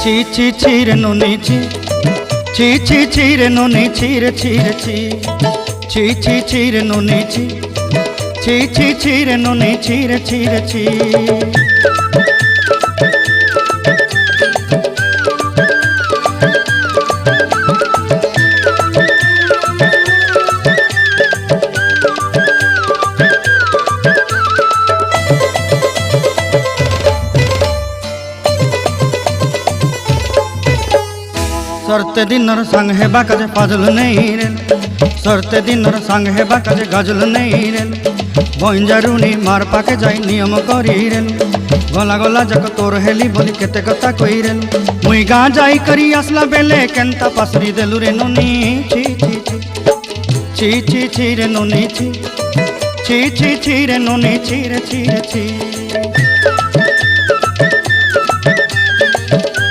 ছি ছি ছি রে নুনি ছি, ছি ছি ছি রে নুনি ছি রে ছি রে ছি, ছি ছি ছি রে নুনি ছি, ছি ছি ছি রে নুনি ছি রে ছি রে ছি। सरते दिनर संग हेबा काजे फाजल नहीं रेल, सरते दिनर संग हेबा काजे गाजल नहीं रेल, बंजारुनी मार पाके जाई नियम करी रेल, गला गला जक तोर हेली बोली केते कथा कई रेल, मुई गा जाई करी आसला बेले केंता पासरी देलु रे नुनी ची ची ची, ची ची ची रे नुनी ची, ची ची ची रे नुनी ची रे ची रे ची।